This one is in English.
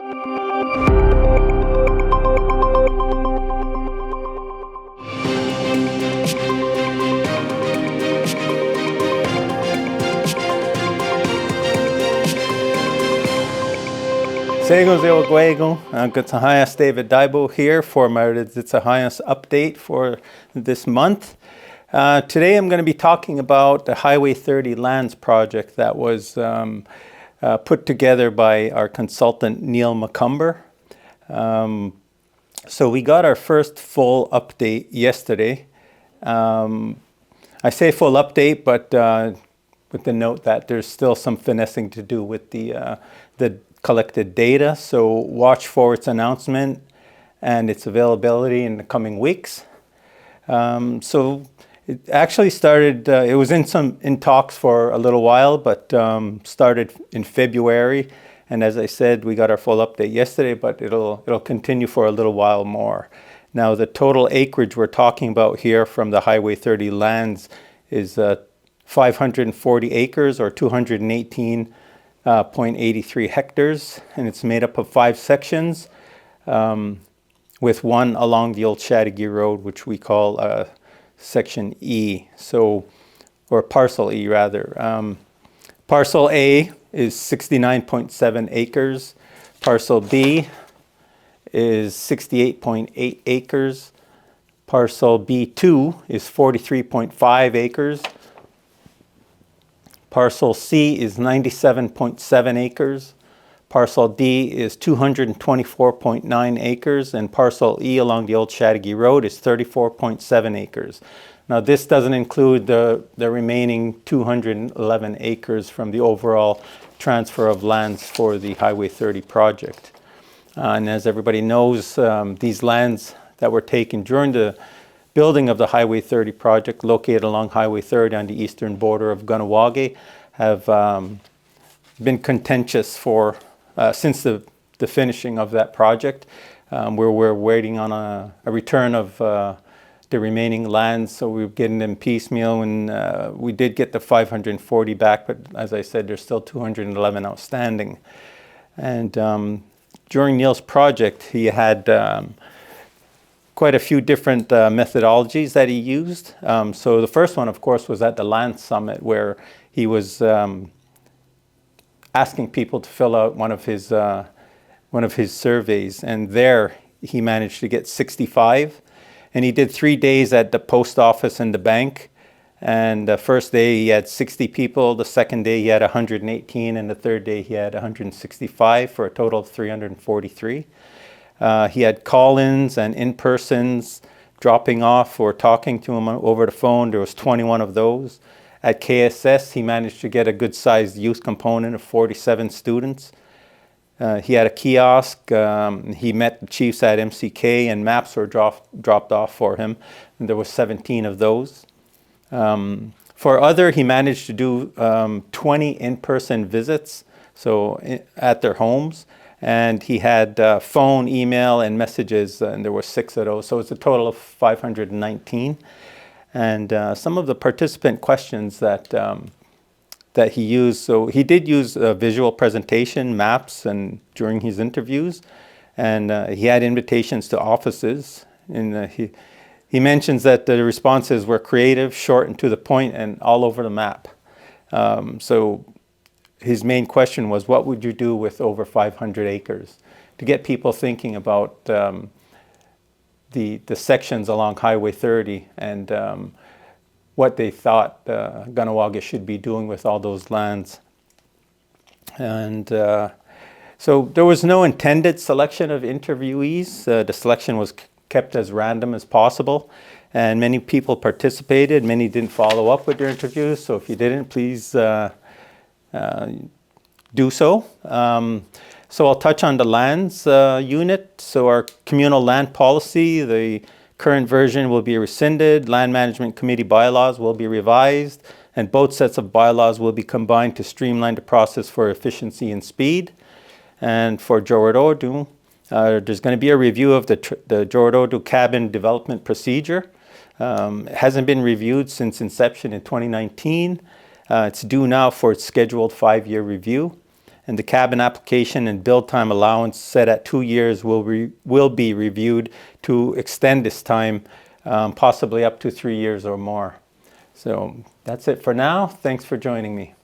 Ratsénhaienhs David Diabo here for my Ratitsénhaienhs update for this month. Today I'm going to be talking about the Highway 30 lands project that was put together by our consultant Neil McCumber. So we got our first full update yesterday. I say full update, but with the note that there's still some finessing to do with the collected data, so watch for its announcement and its availability in the coming weeks. So it actually started, it was in talks for a little while, but started in February. And as I said, we got our full update yesterday, but it'll continue for a little while more. Now the total acreage we're talking about here from the Highway 30 lands is 540 acres or 218.83 hectares, and it's made up of 5 sections, with one along the old Chateauguay road, which we call section E, or parcel E rather. Parcel A is 69.7 acres, parcel B is 68.8 acres, parcel B2 is 43.5 acres, parcel C is 97.7 acres, parcel D is 224.9 acres, and parcel E along the old Chateauguay road is 34.7 acres. Now this doesn't include the remaining 211 acres from the overall transfer of lands for the Highway 30 project. And as everybody knows, these lands that were taken during the building of the Highway 30 project, located along Highway 30 on the eastern border of KahnawakeTV, have been contentious for since the finishing of that project, where we're waiting on a return of the remaining lands. So we're getting them piecemeal, and we did get the 540 back, but as I said, there's still 211 outstanding. And during Neil's project, he had quite a few different methodologies that he used. So the first one, of course, was at the Land Summit, where he was asking people to fill out one of his surveys, and there he managed to get 65. And he did 3 days at the post office and the bank. And the first day he had 60 people, the second day he had 118, and the third day he had 165 for a total of 343. He had call-ins and in-persons dropping off or talking to him over the phone. There was 21 of those. At KSS, he managed to get a good-sized youth component of 47 students. He had a kiosk. He met the chiefs at MCK, and maps were dropped off for him. And there were 17 of those. For other, he managed to do 20 in-person visits, so at their homes. And he had phone, email, and messages, and there were 6 of those. So it's a total of 519. And some of the participant questions that he used, so he did use visual presentation, maps, and during his interviews. And he had invitations to offices. And he mentions that the responses were creative, short, and to the point, and all over the map. So his main question was, what would you do with over 500 acres? To get people thinking about the sections along Highway 30 and what they thought KahnawakeTV should be doing with all those lands. And so there was no intended selection of interviewees. The selection was kept as random as possible. And many people participated. Many didn't follow up with their interviews. So if you didn't, please do so. So I'll touch on the lands unit. So our communal land policy, the current version will be rescinded. Land Management Committee bylaws will be revised, and both sets of bylaws will be combined to streamline the process for efficiency and speed. And for Tioweró, there's going to be a review of the Tioweró cabin development procedure. It hasn't been reviewed since inception in 2019. It's due now for its scheduled 5-year review. And the cabin application and build time allowance set at 2 years will be reviewed to extend this time, possibly up to 3 years or more. So that's it for now. Thanks for joining me.